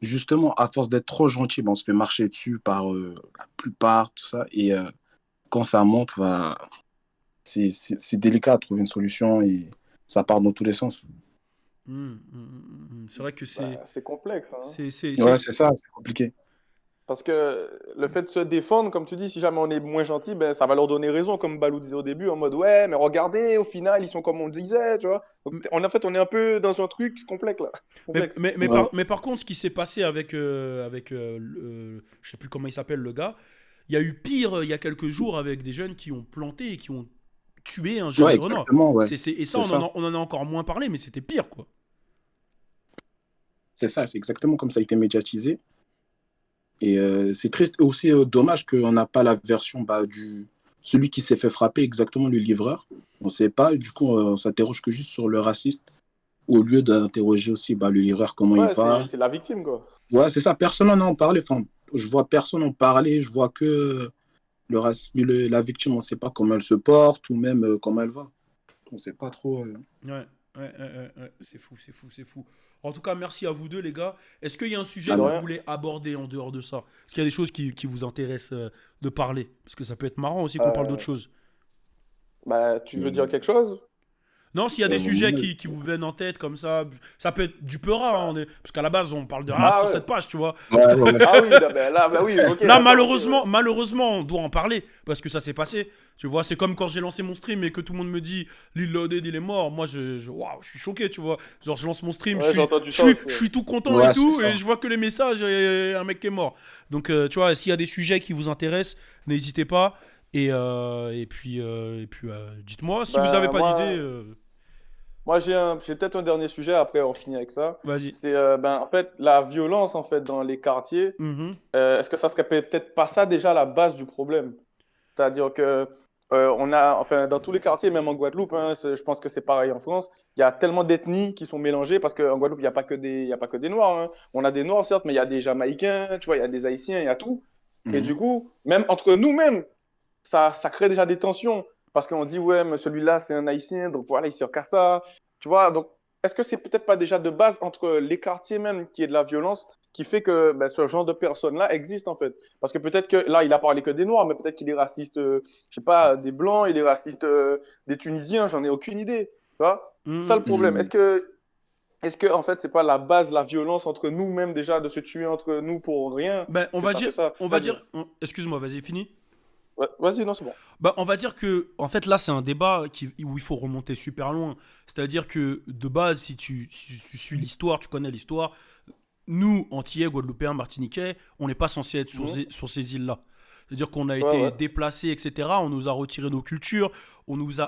justement, à force d'être trop gentil, bah, on se fait marcher dessus par la plupart, tout ça. Et quand ça monte, bah, c'est délicat à trouver une solution et ça part dans tous les sens. C'est vrai que Bah, c'est complexe, hein. Ouais, c'est ça, c'est compliqué. Parce que le fait de se défendre, comme tu dis, si jamais on est moins gentil, ben, ça va leur donner raison, comme Balou disait au début, en mode ouais, mais regardez, au final, ils sont comme on disait, tu vois. Donc, en fait, on est un peu dans un truc complexe, là. Mais, Complexe. mais, mais, Ouais. par, mais par contre, ce qui s'est passé avec je sais plus comment il s'appelle le gars, il y a eu pire il y a quelques jours avec des jeunes qui ont planté et qui ont tué un jeune Ouais, Renoir. exactement, ouais. Et ça, C'est ça. on en a encore moins parlé, mais c'était pire, quoi. C'est ça, c'est exactement comme ça a été médiatisé. Et c'est triste et aussi dommage qu'on n'a pas la version bah, celui qui s'est fait frapper, exactement le livreur. On ne sait pas, du coup, on s'interroge que juste sur le raciste, au lieu d'interroger aussi bah, le livreur, comment il Ouais, va. c'est la victime, quoi. Ouais, c'est ça, personne n'en a en parlé. Enfin, je vois personne en parler, je vois que le racisme, la victime, on ne sait pas comment elle se porte ou même comment elle va. On ne sait pas trop. Ouais, ouais. C'est fou, c'est fou, c'est fou. En tout cas, merci à vous deux, les gars. Est-ce qu'il y a un sujet Ah, que De vous rien. voulez aborder en dehors de ça? Est-ce qu'il y a des choses qui vous intéressent de parler? Parce que ça peut être marrant aussi qu'on parle Euh, d'autres choses. Bah, tu veux dire Euh, quelque chose? Non, s'il y a des Ouais, sujets moi, qui vous viennent en tête comme ça peut être du peura, hein, parce qu'à la base, on parle de rap Ah sur ouais. cette page, tu vois. ouais. Ah oui, bah oui, ok, Là, d'accord, ok, ouais. malheureusement, on doit en parler parce que ça s'est passé. Tu vois, c'est comme quand j'ai lancé mon stream et que tout le monde me dit Lil Loaded, il est mort. Moi, waouh, je suis choqué, tu vois. Genre, je lance mon stream, Ouais, j'ai entendu ça aussi. je suis tout content et Ouais, c'est tout, ça. et je vois que les messages et un mec qui est mort. Donc, tu vois, s'il y a des sujets qui vous intéressent, n'hésitez pas. Et puis, dites-moi si vous n'avez Ben, pas d'idée. moi j'ai peut-être un dernier sujet, après on finit avec ça. Vas-y. C'est en fait la violence en fait dans les quartiers. Mhm. Est-ce que ça serait peut-être pas ça déjà la base du problème? C'est-à-dire que enfin dans tous les quartiers, même en Guadeloupe, hein, je pense que c'est pareil en France. Il y a tellement d'ethnies qui sont mélangées parce qu'en Guadeloupe il n'y a pas que il y a pas que des Noirs, hein. On a des Noirs certes, mais il y a des Jamaïcains, tu vois, il y a des Haïtiens, il y a tout. Et Mhm. du coup, même entre nous-mêmes, ça crée déjà des tensions. Parce qu'on dit, ouais, mais celui-là, c'est un Haïtien, donc voilà, il sert qu'à ça. Tu vois, donc, est-ce que c'est peut-être pas déjà de base entre les quartiers même qui est de la violence qui fait que ben, ce genre de personnes-là existe en fait? Parce que peut-être que là, il a parlé que des Noirs, mais peut-être qu'il est raciste, je sais pas, des Blancs, il est raciste des Tunisiens, j'en ai aucune idée. Tu vois? Ça le Mhm. problème. Mhm. Est-ce que en fait, c'est pas la base, la violence entre nous-mêmes déjà, de se tuer entre nous pour rien, Ben, que ça fait ça? C'est-à-dire, excuse-moi, vas-y, fini. ouais, vas-y, non, c'est bon. Bah, on va dire que, en fait, là, c'est un débat où il faut remonter super loin. C'est-à-dire que, de base, si tu suis l'histoire, tu connais l'histoire, nous, Antillais, Guadeloupéens, Martiniquais, on n'est pas censé être Mhm. sur ces îles-là. C'est-à-dire qu'on a Ouais, été ouais. déplacés, etc. On nous a retiré nos cultures,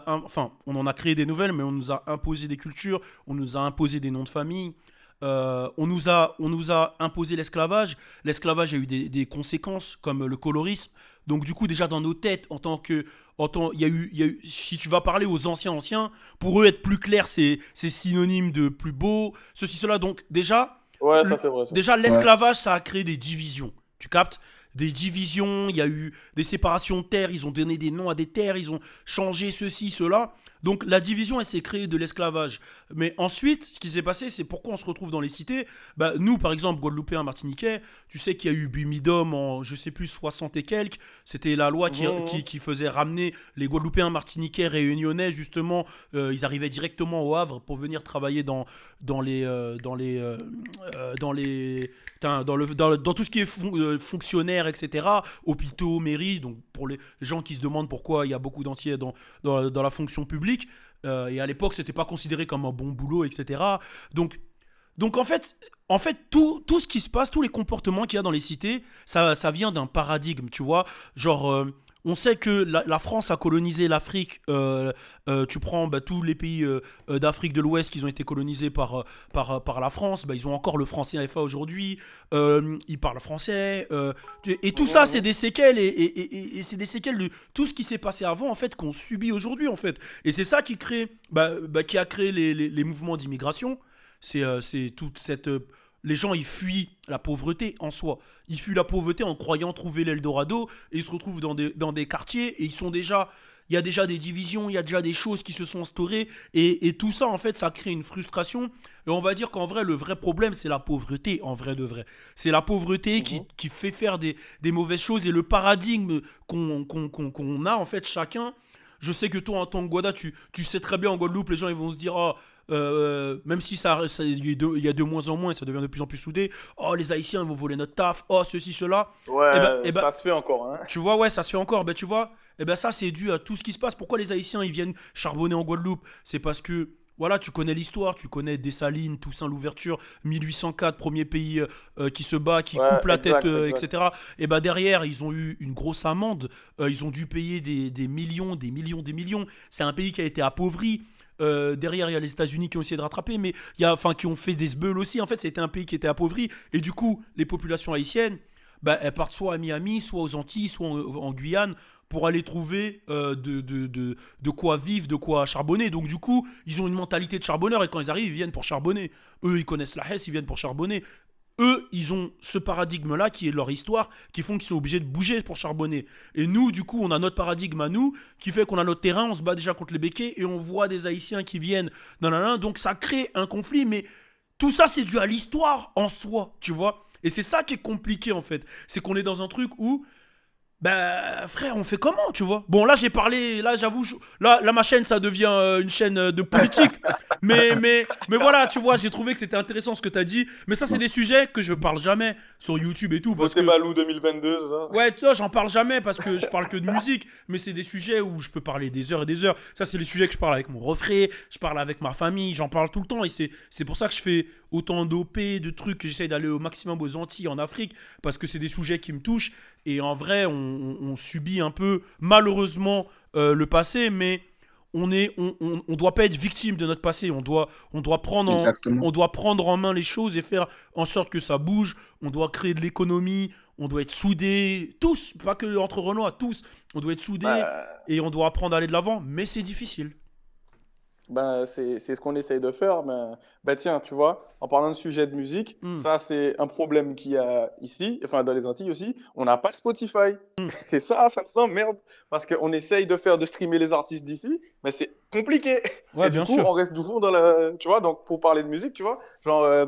enfin, on en a créé des nouvelles, mais on nous a imposé des cultures, on nous a imposé des noms de famille, on nous a imposé l'esclavage. L'esclavage a eu des conséquences, comme le colorisme. Donc, du coup, déjà dans nos têtes, il y a eu, si tu vas parler aux anciens, pour eux, être plus clair, c'est synonyme de plus beau, ceci, cela. Donc, Ouais, ça le- c'est vrai, ça. déjà, Ouais. l'esclavage, ça a créé des divisions. Tu captes? Des divisions, il y a eu des séparations de terres, ils ont donné des noms à des terres, ils ont changé ceci, cela. Donc la division, elle s'est créée de l'esclavage. Mais ensuite, ce qui s'est passé, c'est pourquoi on se retrouve dans les cités. Bah, nous, par exemple, Guadeloupéens, Martiniquais, tu sais qu'il y a eu Bumidum en, je sais plus, 60 et quelques. C'était la loi Mhm. qui faisait ramener les Guadeloupéens, Martiniquais, Réunionnais, justement. Ils arrivaient directement au Havre pour venir travailler dans les, dans les, dans tout ce qui est fonctionnaire, etc., hôpitaux, mairies, donc pour les gens qui se demandent pourquoi il y a beaucoup d'entiers dans la fonction publique, et à l'époque, c'était pas considéré comme un bon boulot, etc. Donc, donc, tout ce qui se passe, tous les comportements qu'il y a dans les cités, ça vient d'un paradigme, tu vois. Genre, on sait que la France a colonisé l'Afrique. Tu prends bah, tous les pays d'Afrique de l'Ouest qui ont été colonisés par la France. Bah, ils ont encore le franc CFA aujourd'hui. Ils parlent français. Et tout ça, Mhm, c'est mhm. des séquelles. Et c'est des séquelles de tout ce qui s'est passé avant, en fait, qu'on subit aujourd'hui, en fait. Et c'est ça qui a créé les mouvements d'immigration. C'est toute cette. Les gens, ils fuient la pauvreté en soi. Ils fuient la pauvreté en croyant trouver l'Eldorado et ils se retrouvent dans des quartiers et ils sont déjà. Il y a déjà des divisions, il y a déjà des choses qui se sont instaurées et tout ça, en fait, ça crée une frustration. Et on va dire qu'en vrai, le vrai problème, c'est la pauvreté, en vrai de vrai. C'est la pauvreté Mhm. qui fait faire des mauvaises choses et le paradigme qu'on a, en fait, chacun. Je sais que toi, en tant que Guada, tu sais très bien en Guadeloupe, les gens ils vont se dire oh, même si il y a de moins en moins et ça devient de plus en plus soudé, oh les Haïtiens ils vont voler notre taf, oh ceci, cela. Ouais, Et ben, ça se fait encore, hein. tu vois, ouais, ça se fait encore. Ben, tu vois, et ben ça c'est dû à tout ce qui se passe. Pourquoi les Haïtiens ils viennent charbonner en Guadeloupe? C'est parce que voilà, tu connais l'histoire, tu connais Dessalines, Toussaint l'ouverture, 1804, premier pays qui se bat, qui Ouais, coupe la tête, exact, exact. etc. Et ben derrière, ils ont eu une grosse amende, ils ont dû payer des millions. C'est un pays qui a été appauvri. Derrière, il y a les États-Unis qui ont essayé de rattraper, mais enfin, qui ont fait des sbeuls aussi. En fait, c'était un pays qui était appauvri. Et du coup, les populations haïtiennes, bah, elles partent soit à Miami, soit aux Antilles, soit en Guyane pour aller trouver de quoi vivre, de quoi charbonner. Donc du coup, ils ont une mentalité de charbonneur et quand ils arrivent, ils viennent pour charbonner. Eux, ils connaissent la Hesse, ils viennent pour charbonner. Eux, ils ont ce paradigme-là qui est leur histoire, qui font qu'ils sont obligés de bouger pour charbonner. Et nous, du coup, on a notre paradigme à nous, qui fait qu'on a notre terrain, on se bat déjà contre les béquets, et on voit des Haïtiens qui viennent, nanana, donc ça crée un conflit, mais tout ça, c'est dû à l'histoire en soi, tu vois. Et c'est ça qui est compliqué, en fait. C'est qu'on est dans un truc où Bah, frère, on fait comment, tu vois? Bon, là, j'ai parlé, là, j'avoue, là, ma chaîne, ça devient une chaîne de politique. Mais voilà, tu vois, j'ai trouvé que c'était intéressant ce que t'as dit. Mais ça, c'est des sujets que je parle jamais sur YouTube et tout. Parce Votez que, Balou 2022, c'est ça? ouais, tu vois, j'en parle jamais parce que je parle que de musique. Mais c'est des sujets où je peux parler des heures et des heures. Ça, c'est les sujets que je parle avec mon refrain, je parle avec ma famille, j'en parle tout le temps. Et c'est pour ça que je fais autant d'OP, de trucs, que j'essaye d'aller au maximum aux Antilles, en Afrique. Parce que c'est des sujets qui me touchent. Et en vrai, on subit un peu, malheureusement, le passé, mais on doit pas être victime de notre passé. Exactement. On doit prendre en main les choses et faire en sorte que ça bouge. On doit créer de l'économie. On doit être soudés. Tous, pas que entre Renois, tous. On doit être soudés Bah, et on doit apprendre à aller de l'avant. Mais c'est difficile. c'est ce qu'on essaye de faire. Bah tiens, tu vois, en parlant de sujet de musique, Hmm. ça c'est un problème qu'il y a ici, enfin dans les Antilles aussi. On n'a pas de Spotify. Et ça nous emmerde parce qu'on essaye de streamer les artistes d'ici, mais c'est compliqué. Ouais, Et du bien coup, sûr. on reste toujours dans la. Tu vois, donc pour parler de musique, tu vois, genre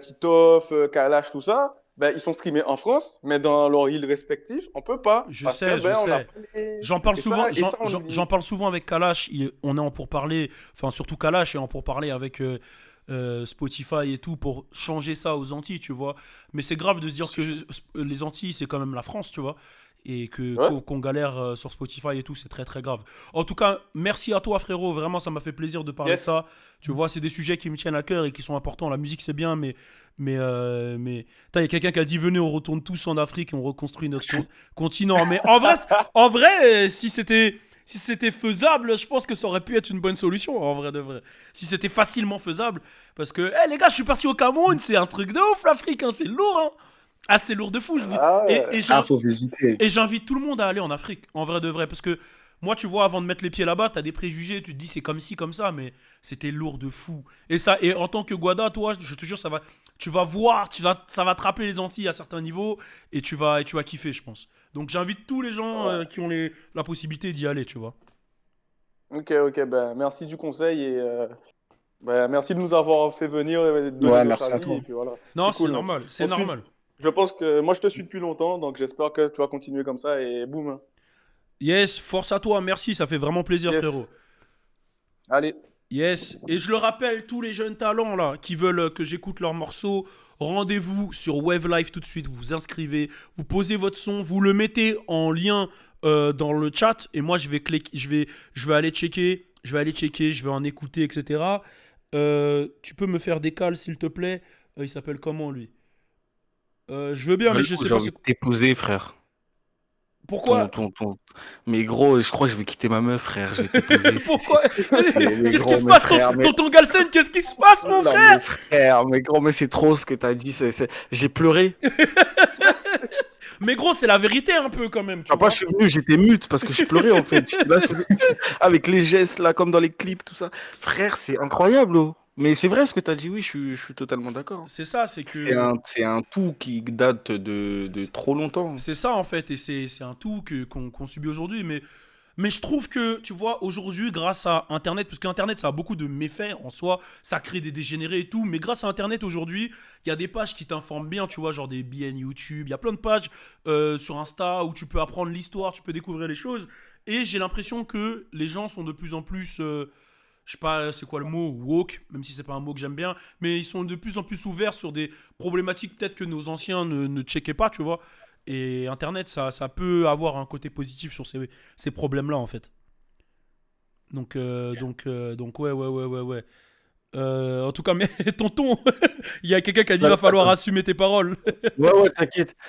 Titoff, Kalash, tout ça, ben, ils sont streamés en France, mais dans leurs îles respectives, on peut pas Je parce que sais, je ben on n'a sais. pas les. J'en parle Et souvent, ça, et ça, on j'en y- parle souvent avec Kalash. On est en pourparlers, enfin surtout Kalash est en pourparlers avec Spotify et tout pour changer ça aux Antilles, tu vois. Mais c'est grave de se dire que les Antilles c'est quand même la France, tu vois. Et Ouais. qu'on galère sur Spotify et tout, c'est très très grave. En tout cas, merci à toi frérot, vraiment ça m'a fait plaisir de parler de Yes. ça. Tu vois, c'est des sujets qui me tiennent à cœur et qui sont importants. La musique c'est bien, mais il y a quelqu'un qui a dit venez, on retourne tous en Afrique et on reconstruit notre continent. Mais en vrai, si c'était faisable, je pense que ça aurait pu être une bonne solution, en vrai de vrai. Si c'était facilement faisable. Parce que, les gars, je suis parti au Cameroun, c'est un truc de ouf l'Afrique, hein, c'est lourd, hein. Ah, c'est lourd de fou. Ah Et, ouais. et Ah, j'in- faut visiter. et j'invite tout le monde à aller en Afrique, en vrai de vrai. Parce que moi, tu vois, avant de mettre les pieds là-bas, t'as des préjugés, tu te dis c'est comme ci, comme ça, mais c'était lourd de fou. Et en tant que Guada, toi, je te jure, tu vas voir, ça va te rappeler les Antilles à certains niveaux et tu vas kiffer, je pense. Donc j'invite tous les gens Ouais. qui ont la possibilité d'y aller, tu vois. Ok, ok, ben merci du conseil et ben, merci de nous avoir fait venir et de donner Ouais, notre merci à avis. toi. Et puis voilà, Non, c'est c'est cool, mec. normal, c'est On suit. normal. Je pense que moi je te suis depuis longtemps, donc j'espère que tu vas continuer comme ça et boum, hein. Yes, force à toi, merci, ça fait vraiment plaisir, frérot. Yes. Allez. Yes, et je le rappelle, tous les jeunes talents là qui veulent que j'écoute leurs morceaux, rendez-vous sur Wave Live tout de suite, vous vous inscrivez, vous posez votre son, vous le mettez en lien dans le chat et moi je vais cliquer, je vais aller checker, je vais en écouter, etc. Tu peux me faire des cales s'il te plaît. Il s'appelle comment lui? Je veux bien, mais je sais J'ai pas envie de t'épouser, frère. pourquoi. Mais gros, je crois que je vais quitter ma meuf, frère. Je vais t'épouser. Pourquoi? Mais Qu'est-ce qui gros, se mes passe, frères, mais... tonton Galsen? Qu'est-ce qui se passe, mon Non, frère? mais frère, mais gros, mais c'est trop ce que t'as dit. J'ai pleuré. Mais gros, c'est la vérité un peu quand même, tu Papa, vois. je suis venu, j'étais mute parce que je pleurais en fait. J'étais là, je faisais... avec les gestes là, comme dans les clips, tout ça. Frère, c'est incroyable, oh. Mais c'est vrai ce que t'as dit, oui, je suis totalement d'accord. C'est ça, c'est C'est que c'est un tout qui date de trop longtemps. c'est ça en fait, et c'est un tout qu'on subit aujourd'hui. Mais je trouve que, tu vois, aujourd'hui, grâce à Internet, parce qu'Internet, ça a beaucoup de méfaits en soi, ça crée des dégénérés et tout, mais grâce à Internet aujourd'hui, il y a des pages qui t'informent bien, tu vois, genre des BN YouTube, il y a plein de pages sur Insta où tu peux apprendre l'histoire, tu peux découvrir les choses, et j'ai l'impression que les gens sont de plus en plus, je sais pas c'est quoi le mot, woke, même si c'est pas un mot que j'aime bien, mais ils sont de plus en plus ouverts sur des problématiques peut-être que nos anciens ne checkaient pas, tu vois. Et Internet, ça peut avoir un côté positif sur ces problèmes-là, en fait. Donc ouais, ouais, ouais, ouais, ouais. En tout cas, mais tonton, il y a quelqu'un qui a dit va falloir assumer tes paroles. Ouais, ouais, t'inquiète.